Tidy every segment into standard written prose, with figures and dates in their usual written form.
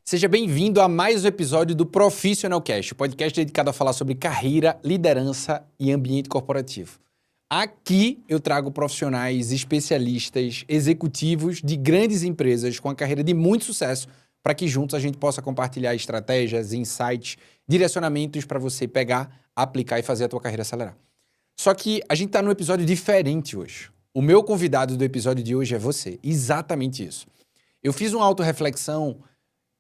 Seja bem-vindo a mais um episódio do Profissional Cast, o podcast dedicado a falar sobre carreira, liderança e ambiente corporativo. Aqui eu trago profissionais, especialistas, executivos de grandes empresas com a carreira de muito sucesso para que juntos a gente possa compartilhar estratégias, insights, direcionamentos para você pegar, aplicar e fazer a tua carreira acelerar. Só que a gente está num episódio diferente hoje. O meu convidado do episódio de hoje é você. Exatamente isso. Eu fiz uma autorreflexão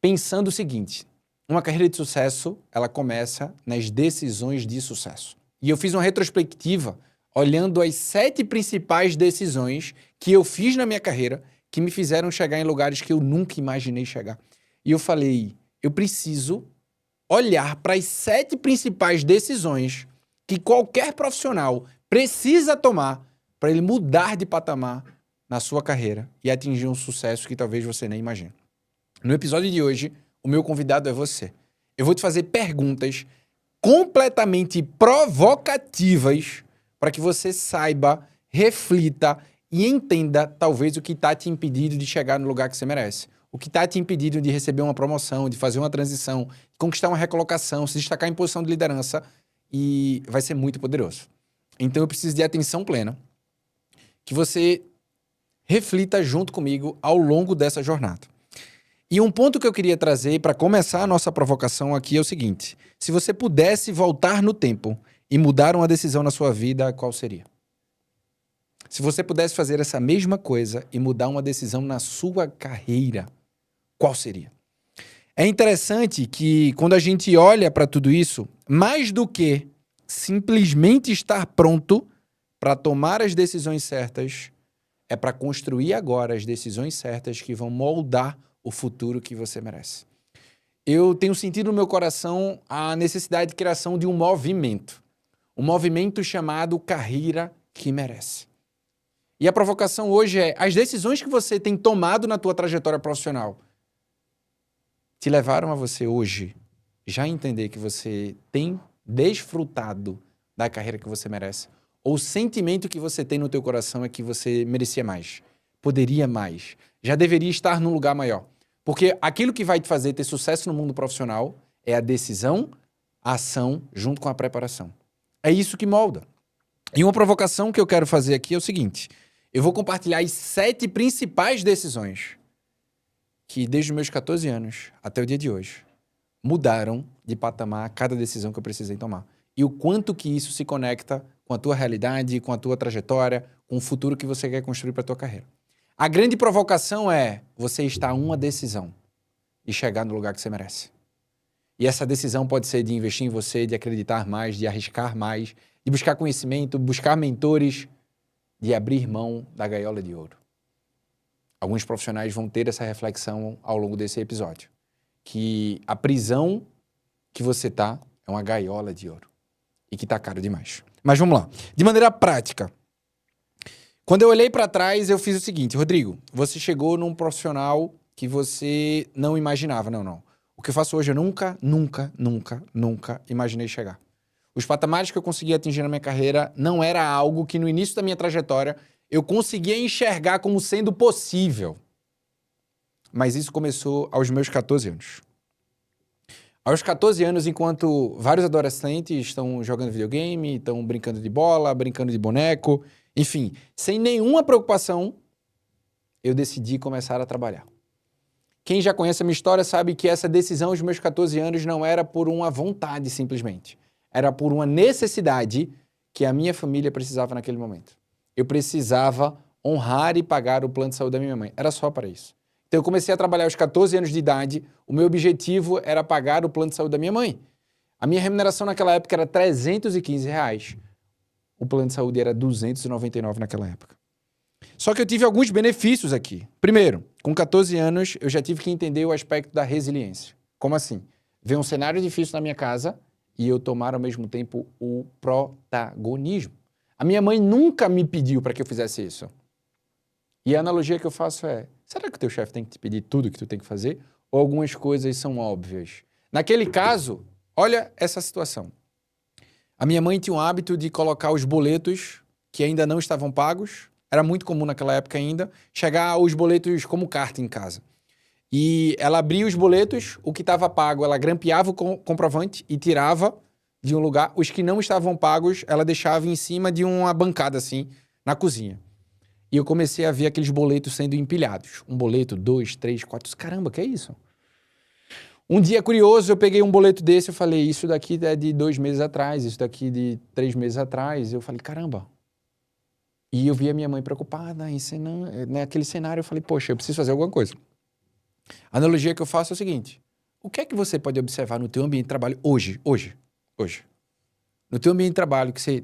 pensando o seguinte: uma carreira de sucesso, ela começa nas decisões de sucesso. E eu fiz uma retrospectiva olhando as 7 principais decisões que eu fiz na minha carreira que me fizeram chegar em lugares que eu nunca imaginei chegar. E eu falei, eu preciso olhar para as 7 principais decisões que qualquer profissional precisa tomar para ele mudar de patamar na sua carreira e atingir um sucesso que talvez você nem imagine. No episódio de hoje, o meu convidado é você. Eu vou te fazer perguntas completamente provocativas para que você saiba, reflita e entenda talvez o que está te impedindo de chegar no lugar que você merece. O que está te impedindo de receber uma promoção, de fazer uma transição, de conquistar uma recolocação, se destacar em posição de liderança, e vai ser muito poderoso. Então eu preciso de atenção plena, que você reflita junto comigo ao longo dessa jornada. E um ponto que eu queria trazer para começar a nossa provocação aqui é o seguinte: se você pudesse voltar no tempo e mudar uma decisão na sua vida, qual seria? Se você pudesse fazer essa mesma coisa e mudar uma decisão na sua carreira, qual seria? É interessante que quando a gente olha para tudo isso, mais do que simplesmente estar pronto para tomar as decisões certas, é para construir agora as decisões certas que vão moldar o futuro que você merece. Eu tenho sentido no meu coração a necessidade de criação de um movimento chamado Carreira que Merece. E a provocação hoje é: as decisões que você tem tomado na tua trajetória profissional te levaram a você hoje já entender que você tem desfrutado da carreira que você merece? Ou o sentimento que você tem no teu coração é que você merecia mais, poderia mais, já deveria estar num lugar maior? Porque aquilo que vai te fazer ter sucesso no mundo profissional é a decisão, a ação, junto com a preparação. É isso que molda. E uma provocação que eu quero fazer aqui é o seguinte: eu vou compartilhar as 7 principais decisões que, desde os meus 14 anos até o dia de hoje, mudaram de patamar a cada decisão que eu precisei tomar. E o quanto que isso se conecta com a tua realidade, com a tua trajetória, com o futuro que você quer construir para a tua carreira. A grande provocação é você estar a uma decisão de chegar no lugar que você merece. E essa decisão pode ser de investir em você, de acreditar mais, de arriscar mais, de buscar conhecimento, buscar mentores, de abrir mão da gaiola de ouro. Alguns profissionais vão ter essa reflexão ao longo desse episódio, que a prisão que você tá é uma gaiola de ouro e que tá caro demais. Mas vamos lá. De maneira prática, quando eu olhei para trás, eu fiz o seguinte: Rodrigo, você chegou num profissional que você não imaginava. Não. O que eu faço hoje eu nunca imaginei chegar. Os patamares que eu consegui atingir na minha carreira não era algo que no início da minha trajetória eu conseguia enxergar como sendo possível. Mas isso começou aos meus 14 anos. Aos 14 anos, enquanto vários adolescentes estão jogando videogame, estão brincando de bola, brincando de boneco, enfim, sem nenhuma preocupação, eu decidi começar a trabalhar. Quem já conhece a minha história sabe que essa decisão aos meus 14 anos não era por uma vontade simplesmente. Era por uma necessidade que a minha família precisava naquele momento. Eu precisava honrar e pagar o plano de saúde da minha mãe. Era só para isso. Então eu comecei a trabalhar aos 14 anos de idade. O meu objetivo era pagar o plano de saúde da minha mãe. A minha remuneração naquela época era R$315. O plano de saúde era R$299 naquela época. Só que eu tive alguns benefícios aqui. Primeiro, com 14 anos, eu já tive que entender o aspecto da resiliência. Como assim? Ver um cenário difícil na minha casa e eu tomar ao mesmo tempo o protagonismo. A minha mãe nunca me pediu para que eu fizesse isso. E a analogia que eu faço é: será que o teu chefe tem que te pedir tudo que tu tem que fazer? Ou algumas coisas são óbvias? Naquele caso, olha essa situação. A minha mãe tinha um hábito de colocar os boletos que ainda não estavam pagos. era muito comum naquela época ainda, chegar os boletos como carta em casa. E ela abria os boletos, o que estava pago, ela grampeava o comprovante e tirava de um lugar. Os que não estavam pagos, ela deixava em cima de uma bancada, assim, na cozinha. E eu comecei a ver aqueles boletos sendo empilhados. Um boleto, 2, 3, 4... Caramba, que é isso? Um dia curioso, eu peguei um boleto desse, eu falei, isso daqui é de 2 meses atrás, isso daqui de 3 meses atrás. Eu falei, caramba. E eu vi a minha mãe preocupada, ensinando, naquele cenário, eu falei, poxa, eu preciso fazer alguma coisa. A analogia que eu faço é o seguinte, o que é que você pode observar no teu ambiente de trabalho hoje? No teu ambiente de trabalho que você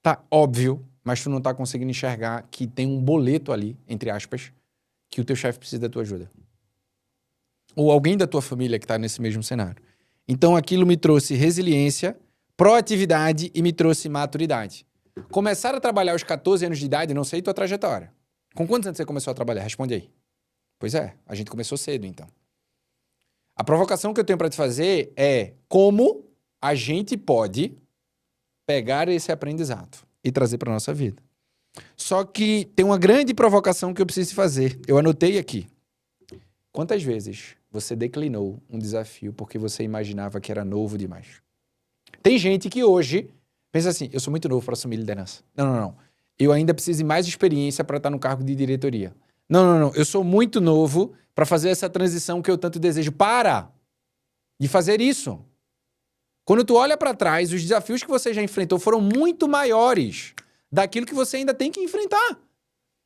tá óbvio, mas tu não tá conseguindo enxergar que tem um boleto ali, entre aspas, que o teu chefe precisa da tua ajuda. Ou alguém da tua família que tá nesse mesmo cenário. Então aquilo me trouxe resiliência, proatividade e me trouxe maturidade. Começar a trabalhar aos 14 anos de idade, não sei tua trajetória. Com quantos anos você começou a trabalhar? Responde aí. Pois é, a gente começou cedo, então. A provocação que eu tenho para te fazer é como a gente pode pegar esse aprendizado e trazer para nossa vida. Só que tem uma grande provocação que eu preciso fazer. Eu anotei aqui. Quantas vezes você declinou um desafio porque você imaginava que era novo demais? Tem gente que hoje pensa assim, eu sou muito novo para assumir liderança. Não. Eu ainda preciso de mais experiência para estar no cargo de diretoria. Não. Eu sou muito novo para fazer essa transição que eu tanto desejo. Para de fazer isso. Quando tu olha para trás, os desafios que você já enfrentou foram muito maiores daquilo que você ainda tem que enfrentar.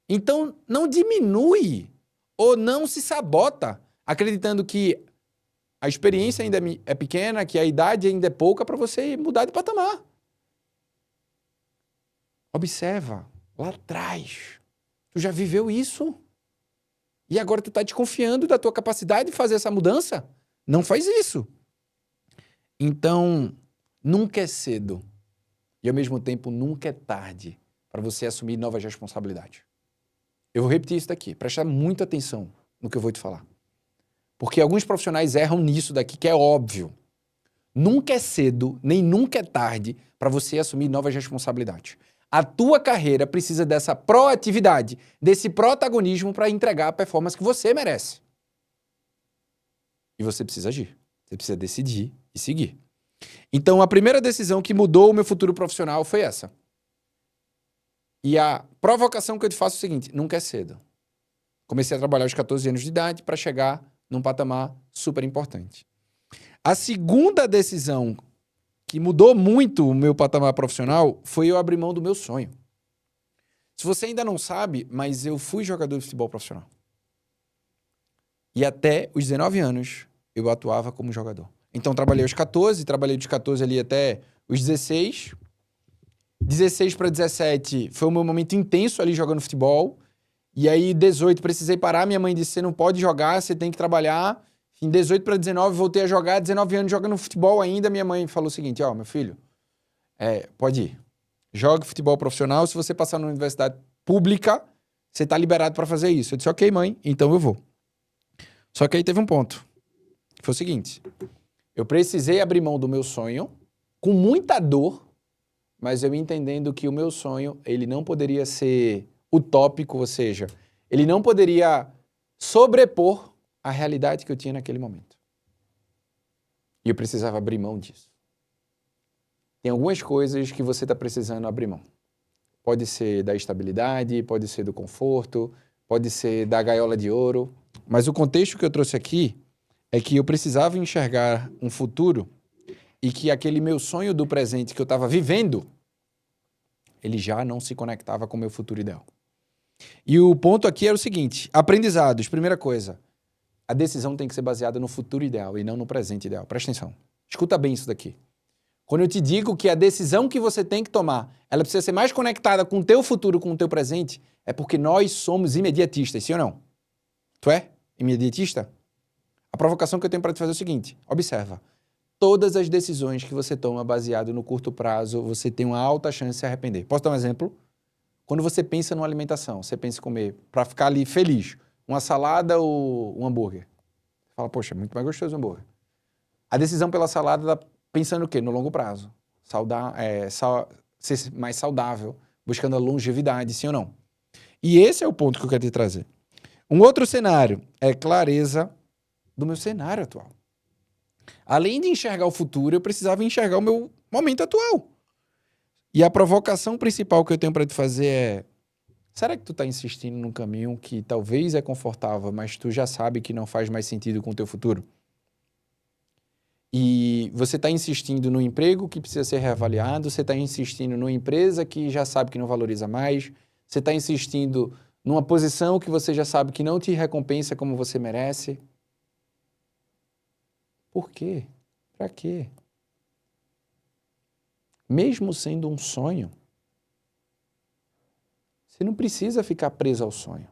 Então, não diminui ou não se sabota acreditando que a experiência ainda é pequena, que a idade ainda é pouca para você mudar de patamar. Observa, lá atrás, tu já viveu isso? E agora tu tá desconfiando da tua capacidade de fazer essa mudança? Não faz isso. Então, nunca é cedo e, ao mesmo tempo, nunca é tarde para você assumir novas responsabilidades. Eu vou repetir isso daqui, presta muita atenção no que eu vou te falar. Porque alguns profissionais erram nisso daqui, que é óbvio. Nunca é cedo, nem nunca é tarde para você assumir novas responsabilidades. A tua carreira precisa dessa proatividade, desse protagonismo para entregar a performance que você merece. E você precisa agir. Você precisa decidir e seguir. Então, a primeira decisão que mudou o meu futuro profissional foi essa. E a provocação que eu te faço é o seguinte, nunca é cedo. Comecei a trabalhar aos 14 anos de idade para chegar num patamar super importante. A segunda decisão que mudou muito o meu patamar profissional foi eu abrir mão do meu sonho. Se você ainda não sabe, mas eu fui jogador de futebol profissional. E até os 19 anos eu atuava como jogador. Então trabalhei dos 14 ali até os 16. 16 para 17 foi um meu momento intenso ali jogando futebol. E aí 18 precisei parar, minha mãe disse, você não pode jogar, você tem que trabalhar. Em 18 para 19, voltei a jogar, 19 anos jogando futebol ainda. Minha mãe falou o seguinte, ó, meu filho, pode ir. Jogue futebol profissional, se você passar na universidade pública, você tá liberado para fazer isso. Eu disse, ok, mãe, então eu vou. Só que aí teve um ponto. Foi o seguinte, eu precisei abrir mão do meu sonho, com muita dor, mas eu entendendo que o meu sonho, ele não poderia ser utópico, ou seja, ele não poderia sobrepor a realidade que eu tinha naquele momento. E eu precisava abrir mão disso. Tem algumas coisas que você está precisando abrir mão. Pode ser da estabilidade, pode ser do conforto, pode ser da gaiola de ouro. Mas o contexto que eu trouxe aqui é que eu precisava enxergar um futuro e que aquele meu sonho do presente que eu estava vivendo, ele já não se conectava com o meu futuro ideal. E o ponto aqui era o seguinte, aprendizados, primeira coisa, a decisão tem que ser baseada no futuro ideal e não no presente ideal. Presta atenção. Escuta bem isso daqui. Quando eu te digo que a decisão que você tem que tomar, ela precisa ser mais conectada com o teu futuro, com o teu presente, é porque nós somos imediatistas, sim ou não? Tu é imediatista? A provocação que eu tenho para te fazer é o seguinte, observa. Todas as decisões que você toma baseado no curto prazo, você tem uma alta chance de se arrepender. Posso dar um exemplo? Quando você pensa numa alimentação, você pensa em comer para ficar ali feliz, uma salada ou um hambúrguer. Você fala, poxa, é muito mais gostoso o hambúrguer. A decisão pela salada está pensando o quê? No longo prazo. Ser mais saudável, buscando a longevidade, sim ou não? E esse é o ponto que eu quero te trazer. Um outro cenário é clareza do meu cenário atual. Além de enxergar o futuro, eu precisava enxergar o meu momento atual. E a provocação principal que eu tenho para te fazer é: será que tu tá insistindo num caminho que talvez é confortável, mas tu já sabe que não faz mais sentido com o teu futuro? E você está insistindo no emprego que precisa ser reavaliado, você está insistindo numa empresa que já sabe que não valoriza mais, você está insistindo numa posição que você já sabe que não te recompensa como você merece. Por quê? Para quê? Mesmo sendo um sonho, você não precisa ficar preso ao sonho.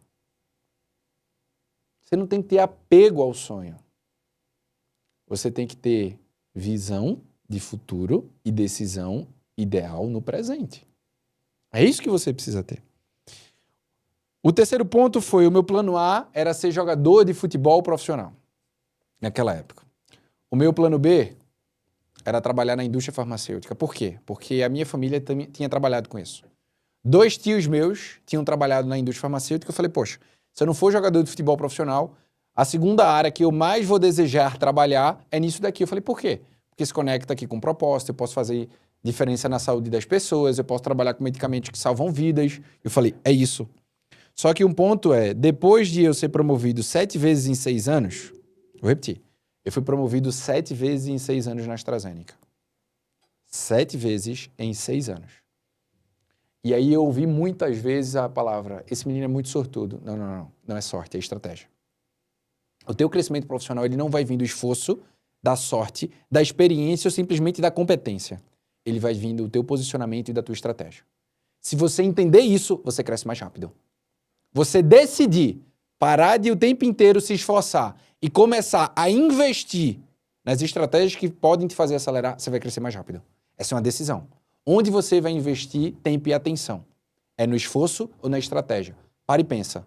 Você não tem que ter apego ao sonho. Você tem que ter visão de futuro e decisão ideal no presente. É isso que você precisa ter. O terceiro ponto foi: o meu plano A era ser jogador de futebol profissional, naquela época. O meu plano B era trabalhar na indústria farmacêutica. Por quê? Porque a minha família também tinha trabalhado com isso. 2 tios meus tinham trabalhado na indústria farmacêutica. Eu falei, poxa, se eu não for jogador de futebol profissional, a segunda área que eu mais vou desejar trabalhar é nisso daqui. Eu falei, por quê? Porque se conecta aqui com propósito, eu posso fazer diferença na saúde das pessoas, eu posso trabalhar com medicamentos que salvam vidas. Eu falei, é isso. Só que um ponto é, depois de eu ser promovido 7 vezes em 6 anos, vou repetir, eu fui promovido 7 vezes em 6 anos na AstraZeneca. 7 vezes em 6 anos. E aí eu ouvi muitas vezes a palavra, esse menino é muito sortudo. Não. Não é sorte, é estratégia. O teu crescimento profissional, ele não vai vir do esforço, da sorte, da experiência ou simplesmente da competência. Ele vai vir do teu posicionamento e da tua estratégia. Se você entender isso, você cresce mais rápido. Você decidir parar de o tempo inteiro se esforçar e começar a investir nas estratégias que podem te fazer acelerar, você vai crescer mais rápido. Essa é uma decisão. Onde você vai investir tempo e atenção? É no esforço ou na estratégia? Para e pensa.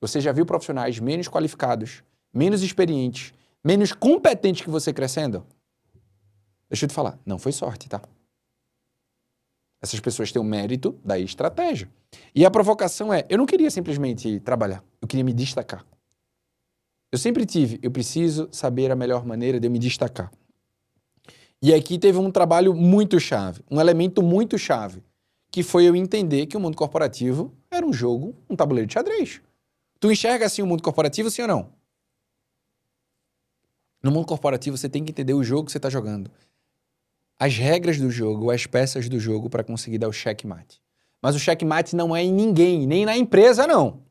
Você já viu profissionais menos qualificados, menos experientes, menos competentes que você crescendo? Deixa eu te falar, não foi sorte, tá? Essas pessoas têm o mérito da estratégia. E a provocação é, eu não queria simplesmente trabalhar, eu queria me destacar. Eu sempre tive, eu preciso saber a melhor maneira de eu me destacar. E aqui teve um trabalho muito chave, um elemento muito chave, que foi eu entender que o mundo corporativo era um jogo, um tabuleiro de xadrez. Tu enxerga assim o mundo corporativo, sim ou não? No mundo corporativo você tem que entender o jogo que você está jogando. As regras do jogo, as peças do jogo para conseguir dar o checkmate. Mas o checkmate não é em ninguém, nem na empresa, não.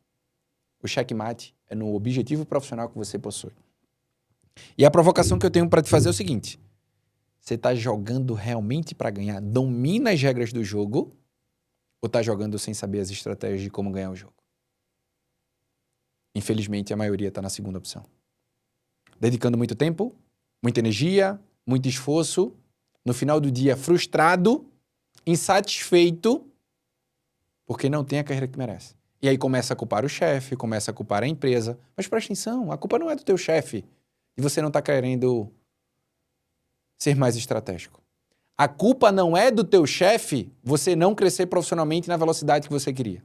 O checkmate é no objetivo profissional que você possui. E a provocação que eu tenho para te fazer é o seguinte: você está jogando realmente para ganhar? Domina as regras do jogo ou está jogando sem saber as estratégias de como ganhar o jogo? Infelizmente, a maioria está na segunda opção. Dedicando muito tempo, muita energia, muito esforço, no final do dia frustrado, insatisfeito, porque não tem a carreira que merece. E aí começa a culpar o chefe, começa a culpar a empresa. Mas presta atenção, a culpa não é do teu chefe e você não está querendo ser mais estratégico. A culpa não é do teu chefe você não crescer profissionalmente na velocidade que você queria.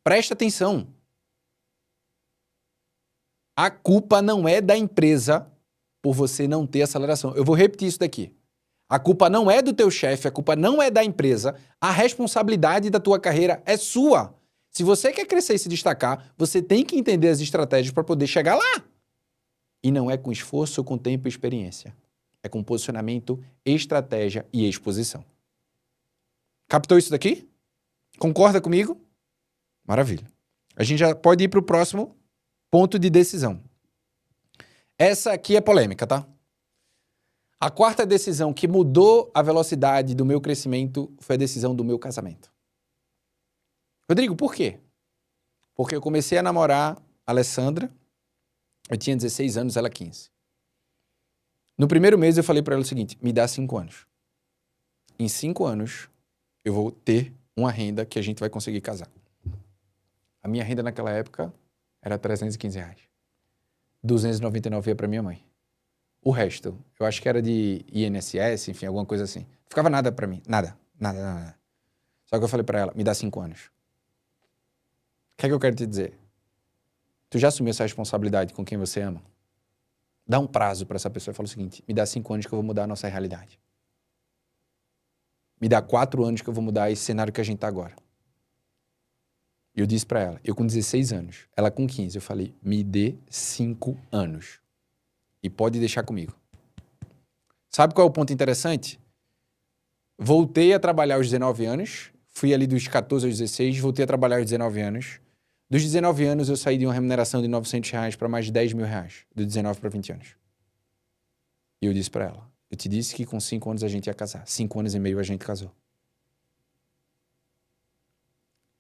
Presta atenção. A culpa não é da empresa por você não ter aceleração. Eu vou repetir isso daqui. A culpa não é do teu chefe, a culpa não é da empresa. A responsabilidade da tua carreira é sua. Se você quer crescer e se destacar, você tem que entender as estratégias para poder chegar lá. E não é com esforço, com tempo e experiência. É com posicionamento, estratégia e exposição. Captou isso daqui? Concorda comigo? Maravilha. A gente já pode ir para o próximo ponto de decisão. Essa aqui é polêmica, tá? A quarta decisão que mudou a velocidade do meu crescimento foi a decisão do meu casamento. Rodrigo, por quê? Porque eu comecei a namorar a Alessandra, eu tinha 16 anos, ela 15. No primeiro mês eu falei para ela o seguinte: me dá 5 anos. Em 5 anos eu vou ter uma renda que a gente vai conseguir casar. A minha renda naquela época era R$315. 299 ia para minha mãe. O resto, eu acho que era de INSS, enfim, alguma coisa assim. Não ficava nada para mim, nada. Só que eu falei para ela, me dá 5 anos. que é que eu quero te dizer? Tu já assumiu essa responsabilidade com quem você ama? Dá um prazo para essa pessoa e fala o seguinte: me dá 5 anos que eu vou mudar a nossa realidade. Me dá 4 anos que eu vou mudar esse cenário que a gente tá agora. E eu disse para ela, eu com 16 anos, ela com 15, eu falei, me dê 5 anos. E pode deixar comigo. Sabe qual é o ponto interessante? Voltei a trabalhar aos 19 anos, fui ali dos 14 aos 16, voltei a trabalhar aos 19 anos. Dos 19 anos eu saí de uma remuneração de R$900 para mais de R$10.000, de 19 para 20 anos. E eu disse para ela, eu te disse que com 5 anos a gente ia casar. 5 anos e meio a gente casou.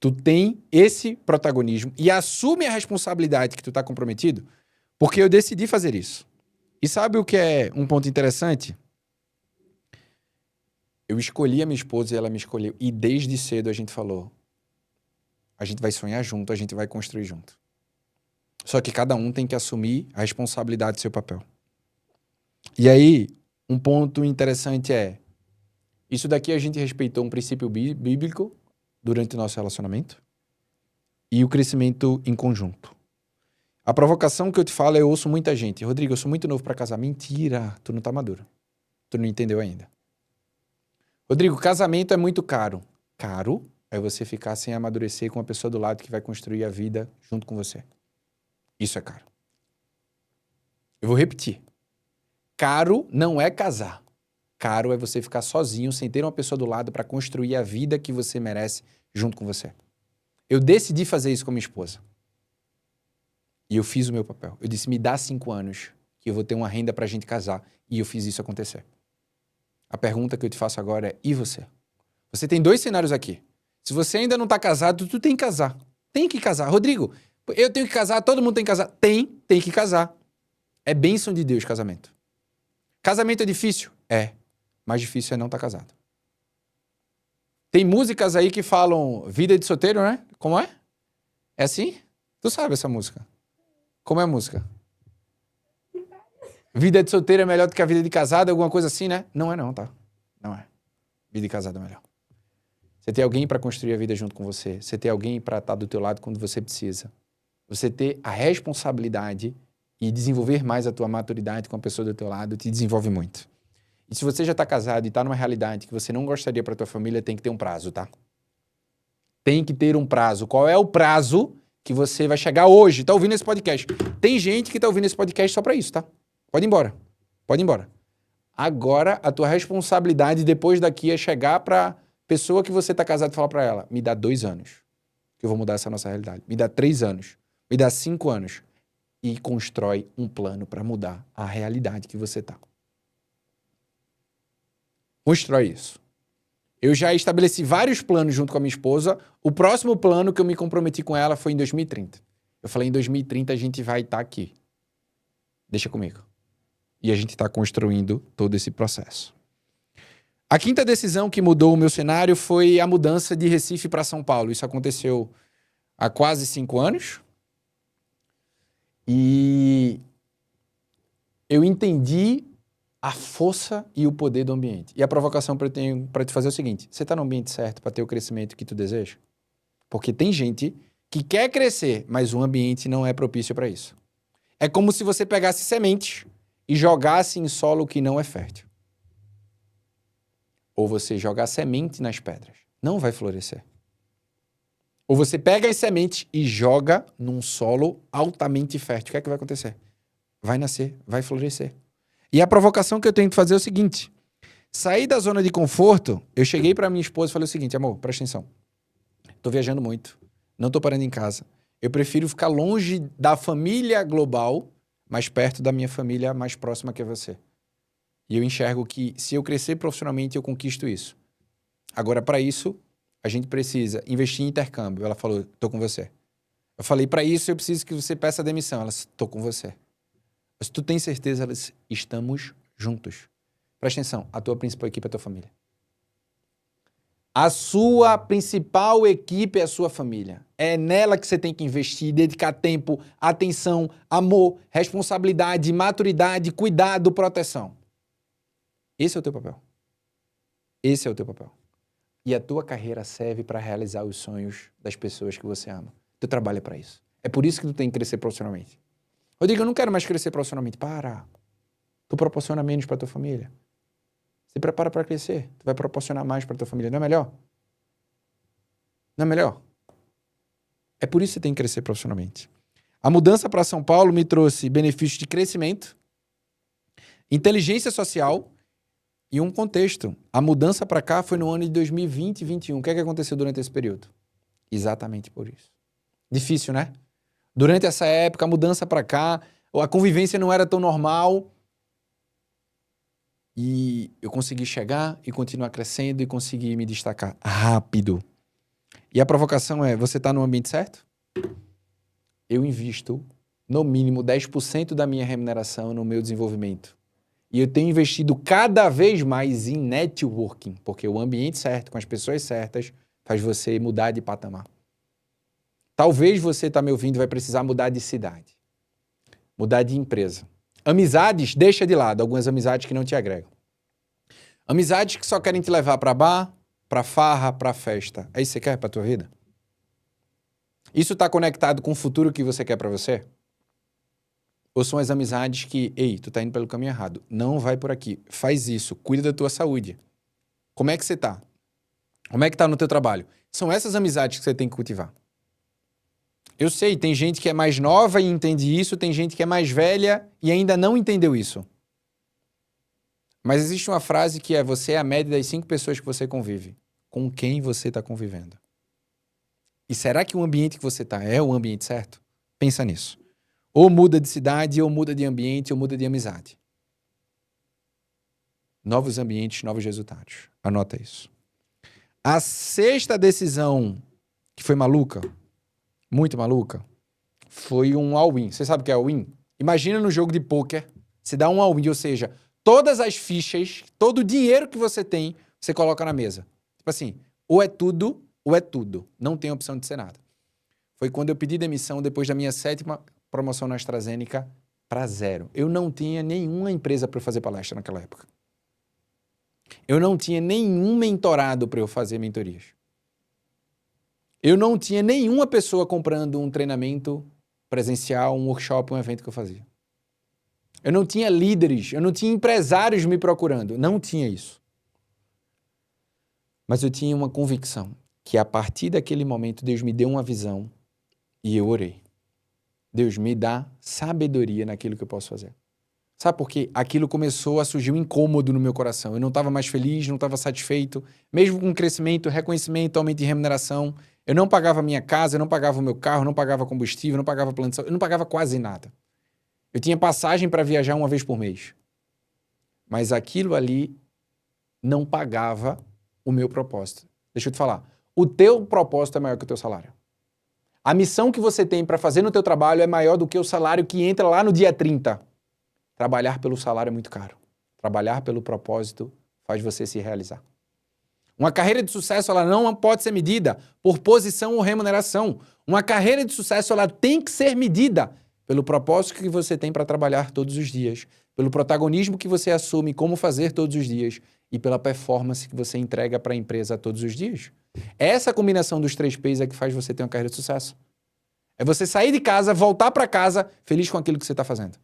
Tu tem esse protagonismo e assume a responsabilidade que tu tá comprometido, porque eu decidi fazer isso. E sabe o que é um ponto interessante? Eu escolhi a minha esposa e ela me escolheu. E desde cedo a gente falou, a gente vai sonhar junto, a gente vai construir junto. Só que cada um tem que assumir a responsabilidade do seu papel. E aí, um ponto interessante é, isso daqui a gente respeitou um princípio bíblico durante o nosso relacionamento e o crescimento em conjunto. A provocação que eu te falo, eu ouço muita gente. Rodrigo, eu sou muito novo para casar. Mentira, tu não tá maduro. Tu não entendeu ainda. Rodrigo, casamento é muito caro. Caro é você ficar sem amadurecer com a pessoa do lado que vai construir a vida junto com você. Isso é caro. Eu vou repetir. Caro não é casar. Caro é você ficar sozinho, sem ter uma pessoa do lado para construir a vida que você merece junto com você. Eu decidi fazer isso com minha esposa. E eu fiz o meu papel. Eu disse, me dá 5 anos que eu vou ter uma renda pra gente casar. E eu fiz isso acontecer. A pergunta que eu te faço agora é, e você? Você tem 2 cenários aqui. Se você ainda não tá casado, tu tem que casar. Tem que casar. Rodrigo, eu tenho que casar, todo mundo tem que casar. Tem que casar. É bênção de Deus casamento. Casamento é difícil? É. Mais difícil é não estar casado. Tem músicas aí que falam vida de solteiro, né? Como é? É assim? Tu sabe essa música? Como é a música? Vida de solteiro é melhor do que a vida de casado, alguma coisa assim, né? Não é não, tá? Não é. Vida de casado é melhor. Você ter alguém para construir a vida junto com você. Você ter alguém para estar do teu lado quando você precisa. Você ter a responsabilidade e desenvolver mais a tua maturidade com a pessoa do teu lado te desenvolve muito. E se você já está casado e está numa realidade que você não gostaria para tua família, tem que ter um prazo, tá? Tem que ter um prazo. Qual é o prazo que você vai chegar hoje? Tá ouvindo esse podcast? Tem gente que tá ouvindo esse podcast só para isso, tá? Pode ir embora. Pode ir embora. Agora, a tua responsabilidade depois daqui é chegar para pessoa que você tá casado e falar para ela, me dá 2 anos que eu vou mudar essa nossa realidade. Me dá 3 anos. Me dá 5 anos. E constrói um plano para mudar a realidade que você tá. Constrói isso. Eu já estabeleci vários planos junto com a minha esposa. O próximo plano que eu me comprometi com ela foi em 2030. Eu falei, em 2030 a gente vai estar aqui. Deixa comigo. E a gente está construindo todo esse processo. A quinta decisão que mudou o meu cenário foi a mudança de Recife para São Paulo. Isso aconteceu há quase 5 anos. E eu entendi a força e o poder do ambiente. E a provocação que eu tenho para te fazer é o seguinte: você está no ambiente certo para ter o crescimento que tu deseja? Porque tem gente que quer crescer, mas o ambiente não é propício para isso. É como se você pegasse sementes e jogasse em solo que não é fértil. Ou você jogar semente nas pedras. Não vai florescer. Ou você pega as sementes e joga num solo altamente fértil. O que é que vai acontecer? Vai nascer, vai florescer. E a provocação que eu tenho que fazer é o seguinte: sair da zona de conforto. Eu cheguei para minha esposa e falei o seguinte: amor, presta atenção. Tô viajando muito, não tô parando em casa. Eu prefiro ficar longe da família global, mas perto da minha família mais próxima que é você. E eu enxergo que se eu crescer profissionalmente, eu conquisto isso. Agora, para isso, a gente precisa investir em intercâmbio. Ela falou, tô com você. Eu falei, para isso eu preciso que você peça demissão. Ela disse, tô com você. Mas tu tem certeza? Ela disse, estamos juntos. Presta atenção, a tua principal equipe é a tua família. A sua principal equipe é a sua família. É nela que você tem que investir, dedicar tempo, atenção, amor, responsabilidade, maturidade, cuidado, proteção. Esse é o teu papel. Esse é o teu papel. E a tua carreira serve para realizar os sonhos das pessoas que você ama. Teu trabalho é para isso. É por isso que tu tem que crescer profissionalmente. Rodrigo, eu não quero mais crescer profissionalmente. Para. Tu proporciona menos para tua família. Se prepara para crescer. Tu vai proporcionar mais para tua família. Não é melhor? Não é melhor? É por isso que você tem que crescer profissionalmente. A mudança para São Paulo me trouxe benefícios de crescimento, inteligência social e um contexto. A mudança para cá foi no ano de 2020 e 2021. O que é que aconteceu durante esse período? Exatamente por isso. Difícil, né? Durante essa época, a mudança para cá, a convivência não era tão normal. E eu consegui chegar e continuar crescendo e conseguir me destacar rápido. E a provocação é, você está no ambiente certo? Eu invisto, no mínimo, 10% da minha remuneração no meu desenvolvimento. E eu tenho investido cada vez mais em networking, porque o ambiente certo, com as pessoas certas, faz você mudar de patamar. Talvez você está me ouvindo e vai precisar mudar de cidade, mudar de empresa. Amizades, deixa de lado, algumas amizades que não te agregam. Amizades que só querem te levar para bar, para farra, para festa. É isso que você quer para tua vida? Isso está conectado com o futuro que você quer para você? Ou são as amizades que, ei, tu tá indo pelo caminho errado, não vai por aqui, faz isso, cuida da tua saúde. Como é que você tá? Como é que tá no teu trabalho? São essas amizades que você tem que cultivar. Eu sei, tem gente que é mais nova e entende isso, tem gente que é mais velha e ainda não entendeu isso. Mas existe uma frase que é, você é a média das 5 pessoas que você convive. Com quem você está convivendo? E será que o ambiente que você está é o ambiente certo? Pensa nisso. Ou muda de cidade, ou muda de ambiente, ou muda de amizade. Novos ambientes, novos resultados. Anota isso. A 6ª decisão, que foi maluca, muito maluca, foi um all-in. Você sabe o que é all-in? Imagina no jogo de pôquer, você dá um all-in, ou seja, todas as fichas, todo o dinheiro que você tem, você coloca na mesa. Tipo assim, ou é tudo, ou é tudo. Não tem opção de ser nada. Foi quando eu pedi demissão depois da minha 7ª promoção na AstraZeneca para 0. Eu não tinha nenhuma empresa para eu fazer palestra naquela época. Eu não tinha nenhum mentorado para eu fazer mentorias. Eu não tinha nenhuma pessoa comprando um treinamento presencial, um workshop, um evento que eu fazia. Eu não tinha líderes, eu não tinha empresários me procurando. Não tinha isso. Mas eu tinha uma convicção que a partir daquele momento Deus me deu uma visão e eu orei. Deus me dá sabedoria naquilo que eu posso fazer. Sabe por quê? Aquilo começou a surgir um incômodo no meu coração. Eu não estava mais feliz, não estava satisfeito. Mesmo com crescimento, reconhecimento, aumento de remuneração. Eu não pagava a minha casa, eu não pagava o meu carro, não pagava combustível, não pagava plano de saúde, eu não pagava quase nada. Eu tinha passagem para viajar uma vez por mês. Mas aquilo ali não pagava o meu propósito. Deixa eu te falar. O teu propósito é maior que o teu salário. A missão que você tem para fazer no teu trabalho é maior do que o salário que entra lá no dia 30. Trabalhar pelo salário é muito caro. Trabalhar pelo propósito faz você se realizar. Uma carreira de sucesso ela não pode ser medida por posição ou remuneração. Uma carreira de sucesso ela tem que ser medida pelo propósito que você tem para trabalhar todos os dias, pelo protagonismo que você assume como fazer todos os dias e pela performance que você entrega para a empresa todos os dias. Essa combinação dos 3 P's é que faz você ter uma carreira de sucesso. É você sair de casa, voltar para casa feliz com aquilo que você está fazendo.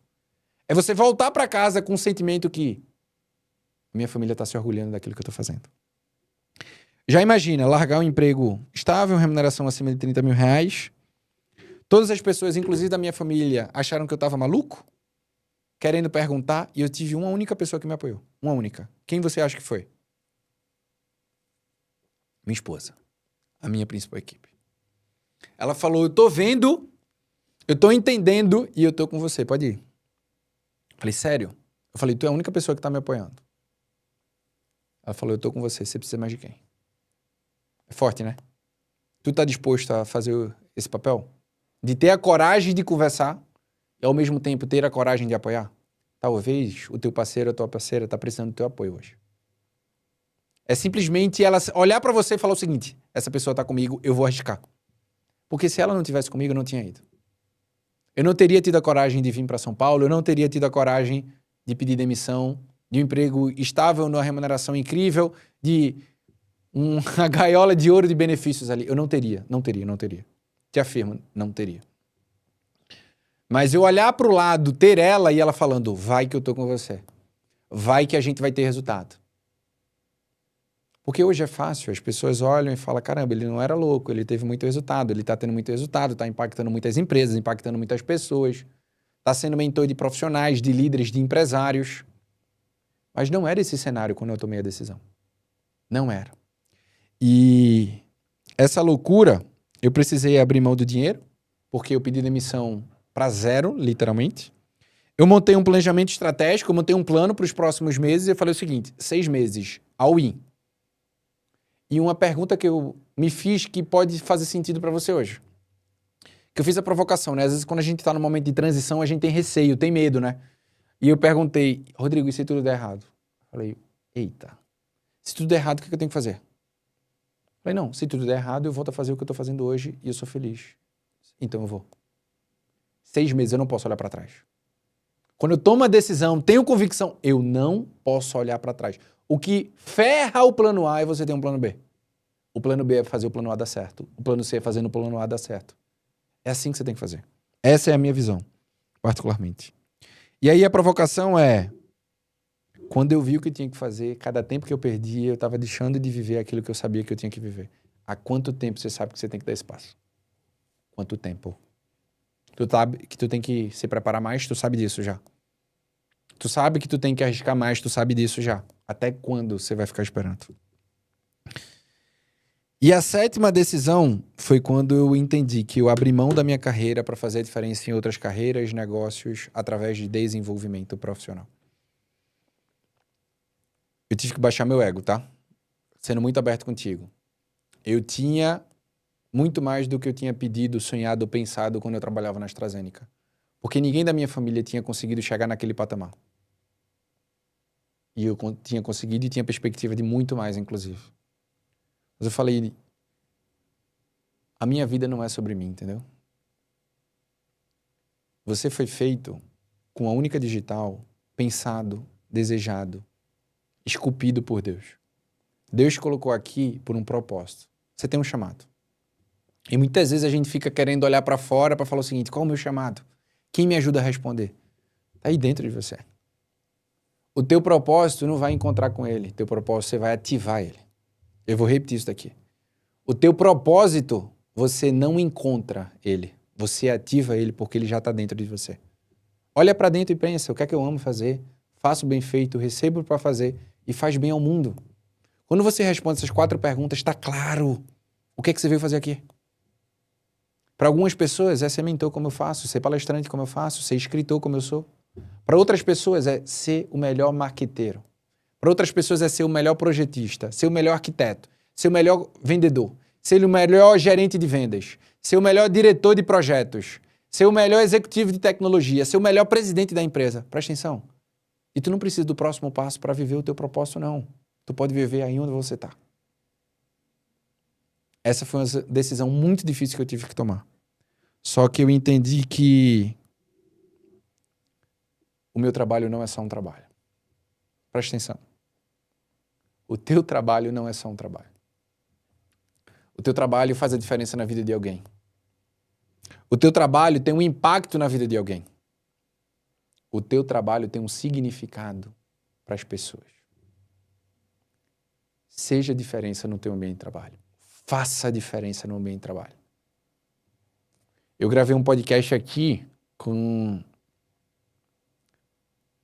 É você voltar para casa com o sentimento que minha família está se orgulhando daquilo que eu estou fazendo. Já imagina, largar um emprego estável, remuneração acima de 30 mil reais. Todas as pessoas, inclusive da minha família, acharam que eu estava maluco, querendo perguntar, e eu tive uma única pessoa que me apoiou. Uma única. Quem você acha que foi? Minha esposa. A minha principal equipe. Ela falou, eu tô vendo, eu tô entendendo e eu tô com você, pode ir. Falei, sério? Eu falei, tu é a única pessoa que tá me apoiando. Ela falou, eu tô com você, você precisa mais de quem? É forte, né? Tu tá disposto a fazer esse papel? De ter a coragem de conversar e ao mesmo tempo ter a coragem de apoiar? Talvez o teu parceiro, a tua parceira tá precisando do teu apoio hoje. É simplesmente ela olhar pra você e falar o seguinte, essa pessoa tá comigo, eu vou arriscar. Porque se ela não tivesse comigo, eu não tinha ido. Eu não teria tido a coragem de vir para São Paulo, eu não teria tido a coragem de pedir demissão, de um emprego estável, numa remuneração incrível, de uma gaiola de ouro de benefícios ali. Eu não teria. Te afirmo, não teria. Mas eu olhar para o lado, ter ela e ela falando, vai que eu tô com você. Vai que a gente vai ter resultado. Porque hoje é fácil, as pessoas olham e falam, caramba, ele não era louco, ele teve muito resultado, ele está tendo muito resultado, está impactando muitas empresas, impactando muitas pessoas, está sendo mentor de profissionais, de líderes, de empresários. Mas não era esse cenário quando eu tomei a decisão. Não era. E essa loucura, eu precisei abrir mão do dinheiro, porque eu pedi demissão para zero, literalmente. Eu montei um planejamento estratégico, eu montei um plano para os próximos meses e eu falei o seguinte, 6 meses, all in. E uma pergunta que eu me fiz que pode fazer sentido para você hoje. Que eu fiz a provocação, né? Às vezes quando a gente está no momento de transição, a gente tem receio, tem medo, né? E eu perguntei, Rodrigo, e se tudo der errado? Eu falei, eita, se tudo der errado, o que eu tenho que fazer? Eu falei, não, se tudo der errado, eu volto a fazer o que eu estou fazendo hoje e eu sou feliz. Então eu vou. 6 meses, eu não posso olhar para trás. Quando eu tomo a decisão, tenho convicção, eu não posso olhar para trás. O que ferra o plano A é você ter um plano B. O plano B é fazer o plano A dar certo. O plano C é fazer no plano A dar certo. É assim que você tem que fazer. Essa é a minha visão, particularmente. E aí a provocação é, quando eu vi o que eu tinha que fazer, cada tempo que eu perdia, eu estava deixando de viver aquilo que eu sabia que eu tinha que viver. Há quanto tempo você sabe que você tem que dar espaço? Quanto tempo? Tu sabe que tu tem que se preparar mais, tu sabe disso já. Tu sabe que tu tem que arriscar mais, tu sabe disso já. Até quando você vai ficar esperando? E a 7ª decisão foi quando eu entendi que eu abri mão da minha carreira para fazer a diferença em outras carreiras, negócios, através de desenvolvimento profissional. Eu tive que baixar meu ego, tá? Sendo muito aberto contigo. Eu tinha muito mais do que eu tinha pedido, sonhado, pensado quando eu trabalhava na AstraZeneca. Porque ninguém da minha família tinha conseguido chegar naquele patamar. E eu tinha conseguido e tinha perspectiva de muito mais, inclusive. Mas eu falei, a minha vida não é sobre mim, entendeu? Você foi feito com a única digital, pensado, desejado, esculpido por Deus. Deus te colocou aqui por um propósito. Você tem um chamado. E muitas vezes a gente fica querendo olhar para fora para falar o seguinte, qual é o meu chamado? Quem me ajuda a responder? Está aí dentro de você. O teu propósito não vai encontrar com ele. Teu propósito, você vai ativar ele. Eu vou repetir isso daqui. O teu propósito, você não encontra ele. Você ativa ele porque ele já está dentro de você. Olha para dentro e pensa, o que é que eu amo fazer? Faço bem feito, recebo para fazer e faz bem ao mundo. Quando você responde essas 4 perguntas, está claro o que é que você veio fazer aqui. Para algumas pessoas é ser mentor como eu faço, ser palestrante como eu faço, ser escritor como eu sou. Para outras pessoas é ser o melhor marqueteiro. Para outras pessoas é ser o melhor projetista, ser o melhor arquiteto, ser o melhor vendedor, ser o melhor gerente de vendas, ser o melhor diretor de projetos, ser o melhor executivo de tecnologia, ser o melhor presidente da empresa. Presta atenção. E tu não precisa do próximo passo para viver o teu propósito, não. Tu pode viver aí onde você está. Essa foi uma decisão muito difícil que eu tive que tomar. Só que eu entendi que o meu trabalho não é só um trabalho. Presta atenção. O teu trabalho não é só um trabalho. O teu trabalho faz a diferença na vida de alguém. O teu trabalho tem um impacto na vida de alguém. O teu trabalho tem um significado para as pessoas. Seja a diferença no teu ambiente de trabalho. Faça a diferença no ambiente de trabalho. Eu gravei um podcast aqui com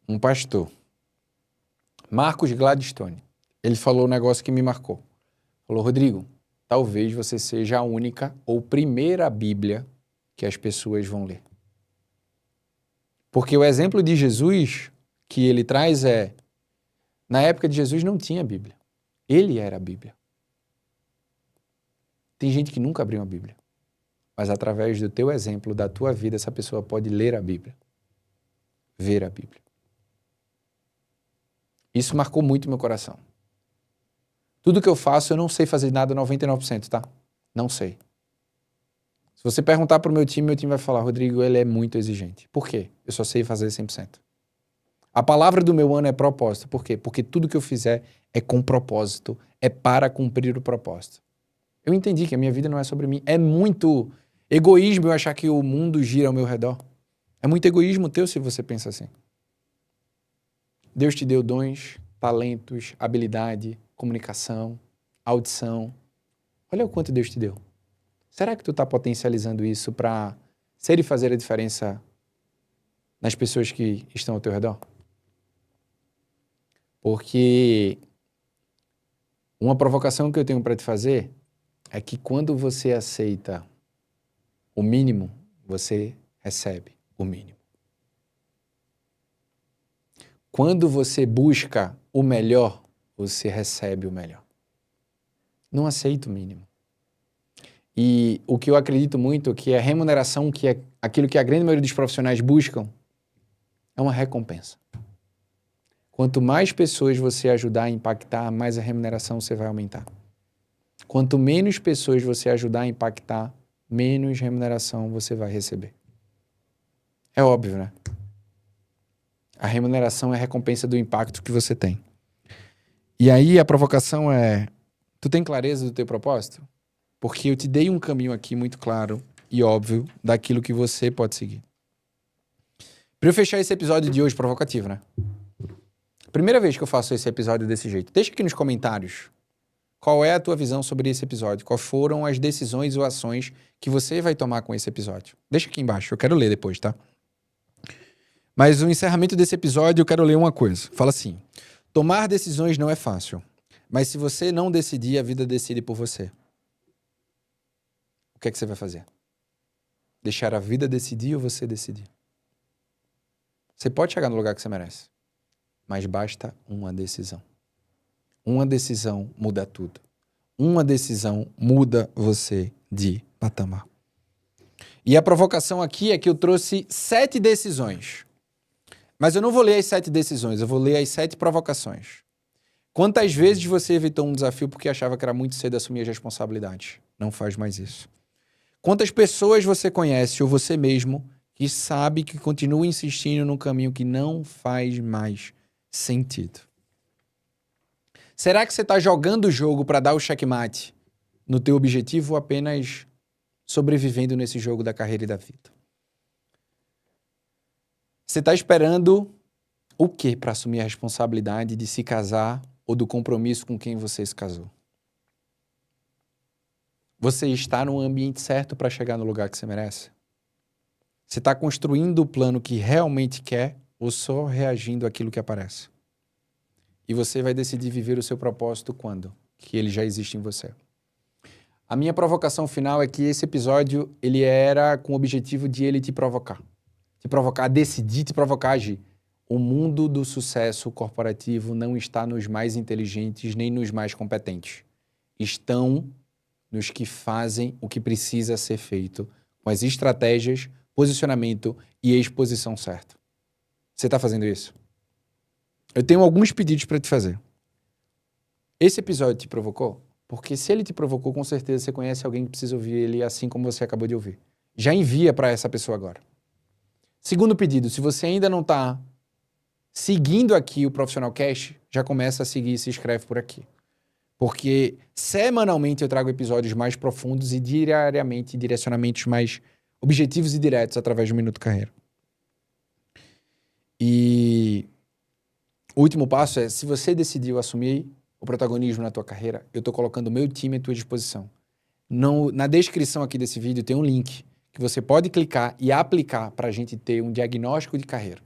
um pastor, Marcos Gladstone. Ele falou um negócio que me marcou. Falou, Rodrigo, talvez você seja a única ou primeira Bíblia que as pessoas vão ler. Porque o exemplo de Jesus que ele traz é, na época de Jesus não tinha Bíblia. Ele era a Bíblia. Tem gente que nunca abriu a Bíblia. Mas através do teu exemplo, da tua vida, essa pessoa pode ler a Bíblia. Ver a Bíblia. Isso marcou muito meu coração. Tudo que eu faço, eu não sei fazer nada 99%, tá? Não sei. Se você perguntar para o meu time vai falar, Rodrigo, ele é muito exigente. Por quê? Eu só sei fazer 100%. A palavra do meu ano é propósito. Por quê? Porque tudo que eu fizer é com propósito, é para cumprir o propósito. Eu entendi que a minha vida não é sobre mim. É muito... Egoísmo eu achar que o mundo gira ao meu redor. É muito egoísmo teu se você pensa assim. Deus te deu dons, talentos, habilidade, comunicação, audição. Olha o quanto Deus te deu. Será que tu está potencializando isso para ser e fazer a diferença nas pessoas que estão ao teu redor? Porque uma provocação que eu tenho para te fazer é que quando você aceita o mínimo, você recebe o mínimo. Quando você busca o melhor, você recebe o melhor. Não aceita o mínimo. E o que eu acredito muito que a remuneração, que é aquilo que a grande maioria dos profissionais buscam, é uma recompensa. Quanto mais pessoas você ajudar a impactar, mais a remuneração você vai aumentar. Quanto menos pessoas você ajudar a impactar, menos remuneração você vai receber. É óbvio, né? A remuneração é a recompensa do impacto que você tem. E aí a provocação é: tu tem clareza do teu propósito? Porque eu te dei um caminho aqui muito claro e óbvio daquilo que você pode seguir. Para eu fechar esse episódio de hoje provocativo, né? Primeira vez que eu faço esse episódio desse jeito. Deixa aqui nos comentários qual é a tua visão sobre esse episódio. Quais foram as decisões ou ações que você vai tomar com esse episódio. Deixa aqui embaixo, eu quero ler depois, tá? Mas no encerramento desse episódio eu quero ler uma coisa. Fala assim: tomar decisões não é fácil, mas se você não decidir, a vida decide por você. O que é que você vai fazer? Deixar a vida decidir ou você decidir? Você pode chegar no lugar que você merece, mas basta uma decisão. Uma decisão muda tudo. Uma decisão muda você de patamar. E a provocação aqui é que eu trouxe 7 decisões. Mas eu não vou ler as 7 decisões, eu vou ler as 7 provocações. Quantas vezes você evitou um desafio porque achava que era muito cedo assumir as responsabilidades? Não faz mais isso. Quantas pessoas você conhece, ou você mesmo, que sabe que continua insistindo num caminho que não faz mais sentido? Será que você está jogando o jogo para dar o checkmate no teu objetivo ou apenas sobrevivendo nesse jogo da carreira e da vida? Você está esperando o quê para assumir a responsabilidade de se casar ou do compromisso com quem você se casou? Você está no ambiente certo para chegar no lugar que você merece? Você está construindo o plano que realmente quer ou só reagindo àquilo que aparece? E você vai decidir viver o seu propósito quando? Que ele já existe em você. A minha provocação final é que esse episódio ele era com o objetivo de ele te provocar. Te provocar a decidir, te provocar a agir. O mundo do sucesso corporativo não está nos mais inteligentes nem nos mais competentes. Estão nos que fazem o que precisa ser feito, com as estratégias, posicionamento e exposição certa. Você está fazendo isso? Eu tenho alguns pedidos para te fazer. Esse episódio te provocou? Porque se ele te provocou, com certeza você conhece alguém que precisa ouvir ele assim como você acabou de ouvir. Já envia para essa pessoa agora. Segundo pedido, se você ainda não está seguindo aqui o Profissional Cast, já começa a seguir e se inscreve por aqui. Porque semanalmente eu trago episódios mais profundos e diariamente direcionamentos mais objetivos e diretos através do Minuto Carreira. E o último passo é, se você decidiu assumir o protagonismo na tua carreira, eu estou colocando o meu time à tua disposição. Na descrição aqui desse vídeo tem um link que você pode clicar e aplicar para a gente ter um diagnóstico de carreira.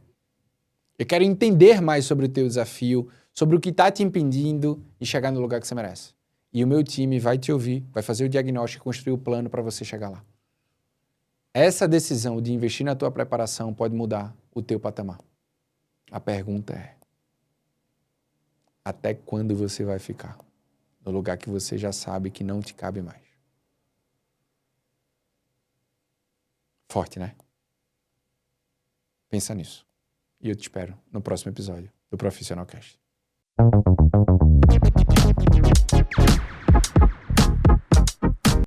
Eu quero entender mais sobre o teu desafio, sobre o que está te impedindo de chegar no lugar que você merece. E o meu time vai te ouvir, vai fazer o diagnóstico e construir o plano para você chegar lá. Essa decisão de investir na tua preparação pode mudar o teu patamar. A pergunta é: até quando você vai ficar no lugar que você já sabe que não te cabe mais? Forte, né? Pensa nisso. E eu te espero no próximo episódio do Profissional Cast.